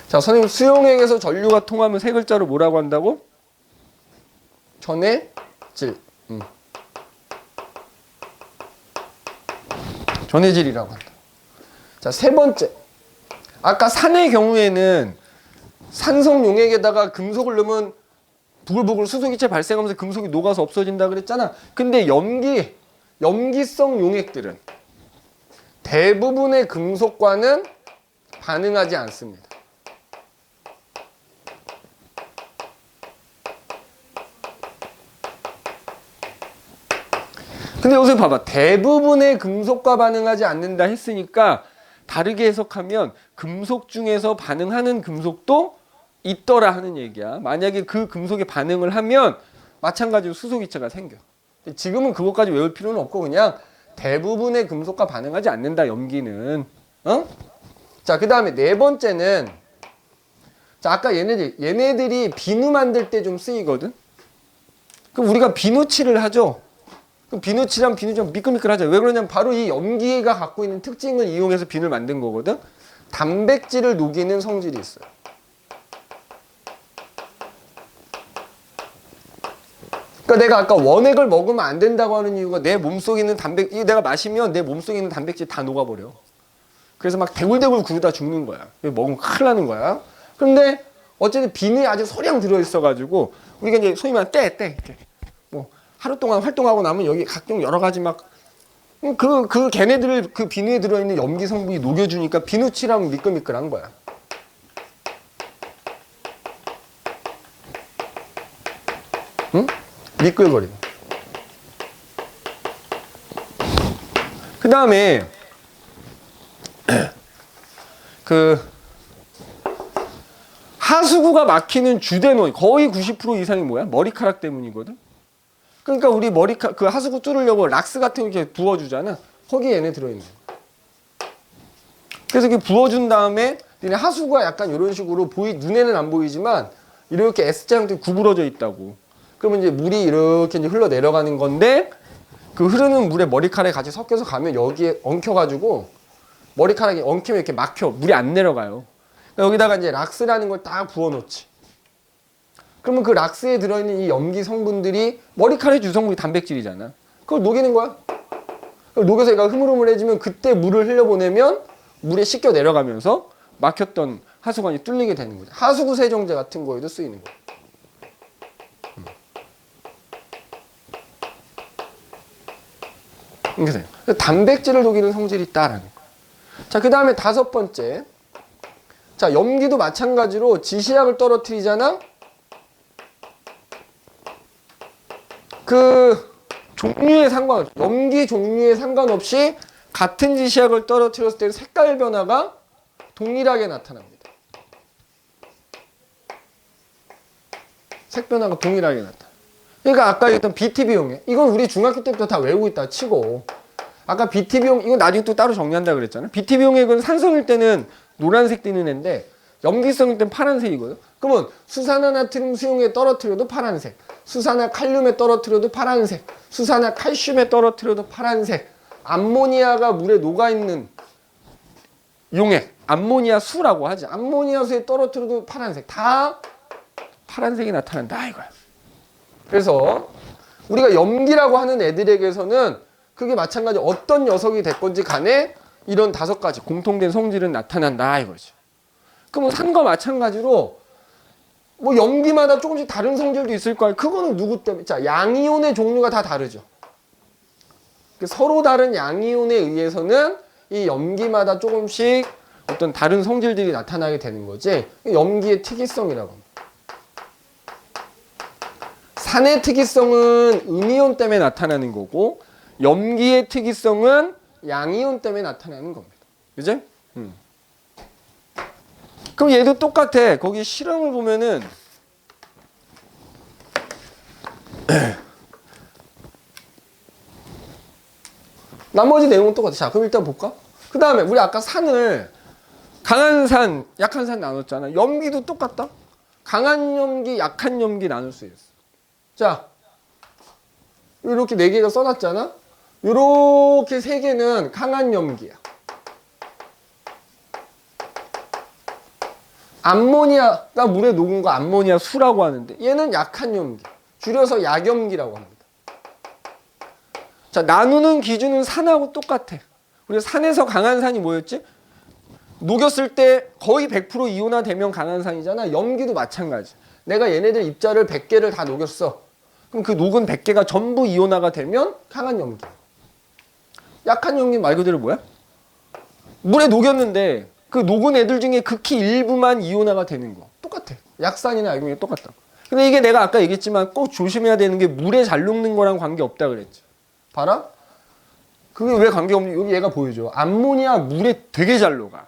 자, 선생님 수용액에서 전류가 통하면 세 글자로 뭐라고 한다고? 전해질. 전해질이라고 한다. 자, 세 번째. 아까 산의 경우에는 산성 용액에다가 금속을 넣으면 부글부글 수소기체 발생하면서 금속이 녹아서 없어진다 그랬잖아. 근데 염기성 용액들은 대부분의 금속과는 반응하지 않습니다. 근데 여기서 봐봐. 대부분의 금속과 반응하지 않는다 했으니까 다르게 해석하면 금속 중에서 반응하는 금속도 있더라 하는 얘기야. 만약에 그 금속에 반응을 하면 마찬가지로 수소기체가 생겨. 지금은 그것까지 외울 필요는 없고 그냥 대부분의 금속과 반응하지 않는다, 염기는. 어? 자, 그 다음에 네 번째는, 자, 아까 얘네들이 비누 만들 때 좀 쓰이거든? 그럼 우리가 비누칠을 하죠? 그럼 비누칠하면 비누 좀 미끌미끌하죠? 왜 그러냐면 바로 이 염기가 갖고 있는 특징을 이용해서 비누를 만든 거거든? 단백질을 녹이는 성질이 있어요. 그러니까 내가 아까 원액을 먹으면 안 된다고 하는 이유가 내 몸속에 있는 이거 내가 마시면 내 몸속에 있는 단백질 다 녹아버려. 그래서 막 대굴대굴 굴다 죽는 거야. 먹으면 큰일 나는 거야. 그런데 어쨌든 비누에 아주 소량 들어있어가지고 우리가 이제 소위 말하는 이렇게 뭐 하루 동안 활동하고 나면 여기 각종 여러 가지 막 걔네들을 그 비누에 들어있는 염기 성분이 녹여주니까 비누칠하면 미끌미끌한 거야. 응? 미끌거리고. 그 다음에 하수구가 막히는 주된 원인 거의 90% 이상이 뭐야? 머리카락 때문이거든. 그러니까 우리 그 하수구 뚫으려고 락스 같은 거 이렇게 부어주잖아. 거기에 얘네 들어있는 거야. 그래서 이렇게 부어준 다음에 얘네 하수구가 약간 이런 식으로 눈에는 안 보이지만 이렇게 S자 형태로 구부러져 있다고. 그러면 이제 물이 이렇게 이제 흘러 내려가는 건데 그 흐르는 물에 머리카락이 같이 섞여서 가면 여기에 엉켜가지고 머리카락이 엉키면 이렇게 막혀. 물이 안 내려가요. 그러니까 여기다가 이제 락스라는 걸 딱 부어놓지. 그러면 그 락스에 들어있는 이 염기 성분들이 머리카락의 주성분이 단백질이잖아. 그걸 녹이는 거야. 그걸 녹여서 얘가 흐물흐물해지면 그때 물을 흘려보내면 물에 씻겨 내려가면서 막혔던 하수관이 뚫리게 되는 거죠. 하수구 세정제 같은 거에도 쓰이는 거야. 그래서 단백질을 녹이는 성질이 있다라는 거야. 자, 그 다음에 다섯 번째. 자, 염기도 마찬가지로 지시약을 떨어뜨리잖아. 그 종류에 상관없이, 염기 종류에 상관없이 같은 지시약을 떨어뜨렸을 때 색깔 변화가 동일하게 나타납니다. 색 변화가 동일하게 나타나. 그러니까 아까 얘기했던 BTB용액, 이건 우리 중학교 때부터 다 외우고 있다 치고, 아까 BTB용, 이건 나중에 또 따로 정리한다 그랬잖아. BTB용액은 산성일 때는 노란색 띠는 애인데 염기성일 때는 파란색이거든. 그러면 수산화나트륨 수용에 떨어뜨려도 파란색, 수산화칼륨에 떨어뜨려도 파란색, 수산화칼슘에 떨어뜨려도 파란색, 암모니아가 물에 녹아있는 용액, 암모니아 수라고 하지. 암모니아 수에 떨어뜨려도 파란색, 다 파란색이 나타난다 이거야. 그래서 우리가 염기라고 하는 애들에게서는 그게 마찬가지 어떤 녀석이 됐건지 간에 이런 다섯 가지 공통된 성질은 나타난다 이거지. 그럼 산과 마찬가지로 뭐 염기마다 조금씩 다른 성질도 있을 거야. 그거는 누구 때문에? 자, 양이온의 종류가 다 다르죠. 서로 다른 양이온에 의해서는 이 염기마다 조금씩 어떤 다른 성질들이 나타나게 되는 거지. 염기의 특이성이라고 합니다. 산의 특이성은 음이온 때문에 나타나는 거고 염기의 특이성은 양이온 때문에 나타나는 겁니다. 그죠? 그럼 얘도 똑같아. 거기 실험을 보면은 나머지 내용은 똑같아. 자, 그럼 일단 볼까? 그 다음에 우리 아까 산을 강한 산, 약한 산 나눴잖아. 염기도 똑같다. 강한 염기, 약한 염기 나눌 수 있어. 자, 이렇게 네 개가 써놨잖아. 이렇게 세 개는 강한 염기야. 암모니아가 물에 녹은 거 암모니아 수라고 하는데 얘는 약한 염기, 줄여서 약염기라고 합니다. 자, 나누는 기준은 산하고 똑같아. 우리가 산에서 강한 산이 뭐였지? 녹였을 때 거의 100% 이온화 되면 강한 산이잖아. 염기도 마찬가지. 내가 얘네들 입자를 100개를 다 녹였어. 그럼 그 녹은 100개가 전부 이온화가 되면 강한 염기. 약한 염기 말 그대로 뭐야? 물에 녹였는데 그 녹은 애들 중에 극히 일부만 이온화가 되는 거. 똑같아. 약산이나 약용이 똑같다. 근데 이게 내가 아까 얘기했지만 꼭 조심해야 되는 게 물에 잘 녹는 거랑 관계없다 그랬지. 봐라. 그게 왜 관계없니? 여기 얘가 보여줘. 암모니아 물에 되게 잘 녹아.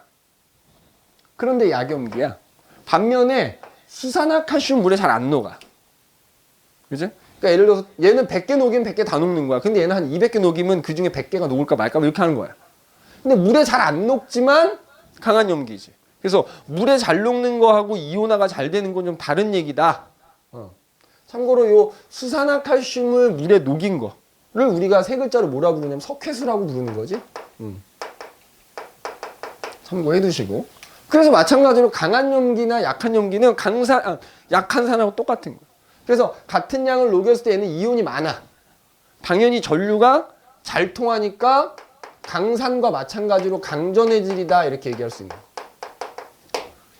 그런데 약염기야. 반면에 수산화칼슘 물에 잘 안 녹아. 그지? 그러니까 예를 들어서 얘는 100개 녹이면 100개 다 녹는 거야. 근데 얘는 한 200개 녹이면 그 중에 100개가 녹을까 말까 이렇게 하는 거야. 근데 물에 잘 안 녹지만 강한 염기지. 그래서 물에 잘 녹는 거하고 이온화가 잘 되는 건 좀 다른 얘기다. 참고로 요 수산화칼슘을 물에 녹인 거를 우리가 세 글자로 뭐라 부르냐면 석회수라고 부르는 거지. 참고해 두시고. 그래서 마찬가지로 강한 염기나 약한 염기는 약한 산하고 똑같은 거야. 그래서 같은 양을 녹였을 때 얘는 이온이 많아. 당연히 전류가 잘 통하니까 강산과 마찬가지로 강전의 질이다 이렇게 얘기할 수 있는 거야.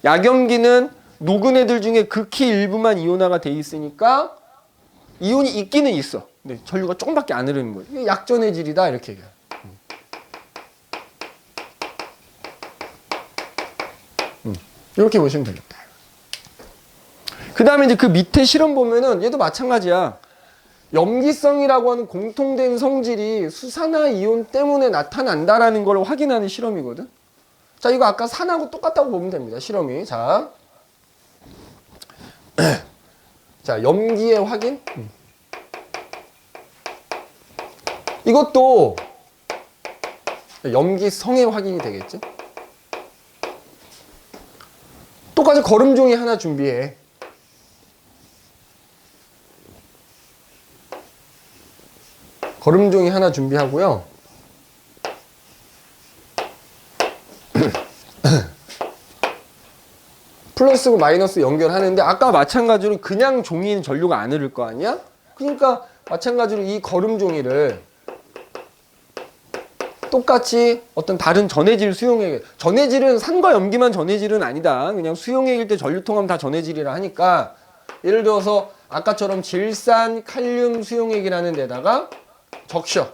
약염기는 녹은 애들 중에 극히 일부만 이온화가 돼 있으니까 이온이 있기는 있어. 근데 전류가 조금밖에 안 흐르는 거예요. 이게 약전의 질이다 이렇게 얘기해요. 이렇게 보시면 되겠다. 그 다음에 이제 그 밑에 실험 보면은 얘도 마찬가지야. 염기성이라고 하는 공통된 성질이 수산화 이온 때문에 나타난다라는 걸 확인하는 실험이거든. 자, 이거 아까 산하고 똑같다고 보면 됩니다. 실험이. 자, 자, 염기의 확인. 이것도 염기성의 확인이 되겠지. 똑같이 거름종이 하나 준비해. 거름종이 하나 준비하고요. 플러스고 마이너스 연결하는데 아까 마찬가지로 그냥 종이는 전류가 안 흐를 거 아니야? 그러니까 마찬가지로 이 거름종이를 똑같이 어떤 다른 전해질 수용액, 전해질은 산과 염기만 전해질은 아니다. 그냥 수용액일 때 전류 통하면 다 전해질이라 하니까 예를 들어서 아까처럼 질산 칼륨 수용액이라는 데다가 적셔.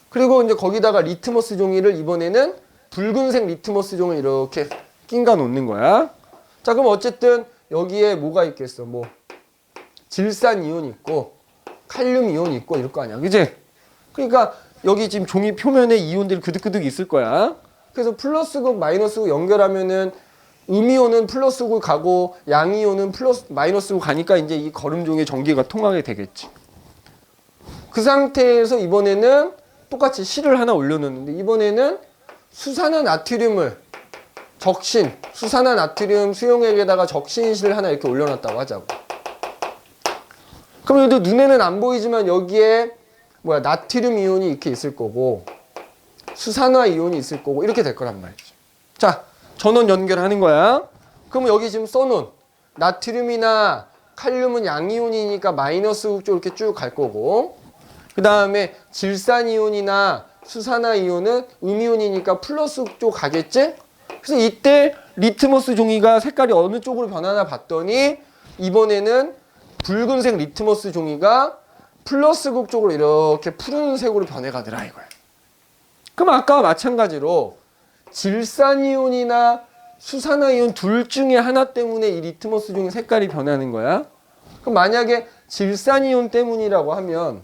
그리고 이제 거기다가 리트머스 종이를 이번에는 붉은색 리트머스 종을 이렇게 낑가 놓는 거야. 자, 그럼 어쨌든 여기에 뭐가 있겠어? 뭐 질산 이온이 있고 칼륨 이온이 있고 이럴 거 아니야. 그지? 그러니까 여기 지금 종이 표면에 이온들이 그득그득 있을 거야. 그래서 플러스극 마이너스극 연결하면은 음이온은 플러스극 가고 양이온은 마이너스극 가니까 이제 이 거름종의 전기가 통하게 되겠지. 그 상태에서 이번에는 똑같이 실을 하나 올려놓는데 이번에는 수산화 나트륨을 적신, 수산화 나트륨 수용액에다가 적신실을 하나 이렇게 올려놨다고 하자고. 그럼 여기도 눈에는 안 보이지만 여기에 나트륨 이온이 이렇게 있을 거고 수산화 이온이 있을 거고 이렇게 될 거란 말이죠. 자, 전원 연결하는 거야. 그럼 여기 지금 써놓은 나트륨이나 칼륨은 양이온이니까 마이너스 극 쪽으로 이렇게 쭉 갈 거고 그 다음에 질산 이온이나 수산화 이온은 음이온이니까 플러스 극 쪽 가겠지? 그래서 이때 리트머스 종이가 색깔이 어느 쪽으로 변하나 봤더니 이번에는 붉은색 리트머스 종이가 플러스극 쪽으로 이렇게 푸른색으로 변해가더라 이거야. 그럼 아까와 마찬가지로 질산이온이나 수산화이온 둘 중에 하나 때문에 이 리트머스 종이 색깔이 변하는 거야. 그럼 만약에 질산이온 때문이라고 하면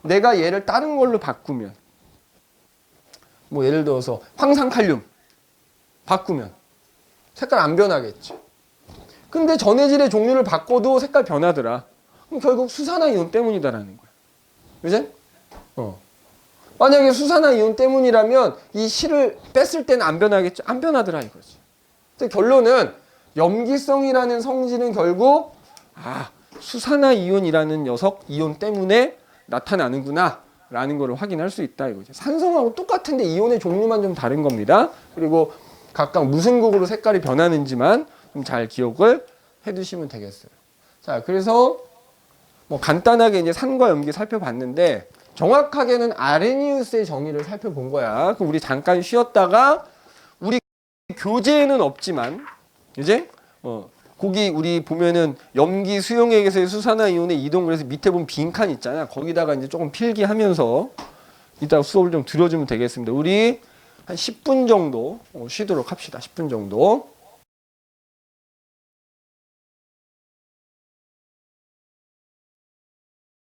내가 얘를 다른 걸로 바꾸면 뭐 예를 들어서 황산칼륨 바꾸면 색깔 안 변하겠지. 근데 전해질의 종류를 바꿔도 색깔 변하더라. 그럼 결국 수산화이온 때문이다라는 거야. 그지? 만약에 수산화이온 때문이라면 이 실을 뺐을 때는 안 변하겠죠? 안 변하더라 이거지. 근데 결론은 염기성이라는 성질은 결국 수산화이온이라는 녀석 이온 때문에 나타나는구나 라는 걸 확인할 수 있다 이거죠. 산성하고 똑같은데 이온의 종류만 좀 다른 겁니다. 그리고 각각 무슨 극으로 색깔이 변하는지만 좀 잘 기억을 해두시면 되겠어요. 자, 그래서 뭐 간단하게 이제 산과 염기 살펴봤는데 정확하게는 아레니우스의 정의를 살펴본 거야. 그럼 우리 잠깐 쉬었다가 우리 교재에는 없지만 이제 거기 우리 보면은 염기 수용액에서의 수산화 이온의 이동을 해서 밑에 보면 빈칸 있잖아. 거기다가 이제 조금 필기하면서 이따가 수업을 좀 들어주면 되겠습니다. 우리 한 10분 정도 쉬도록 합시다. 10분 정도.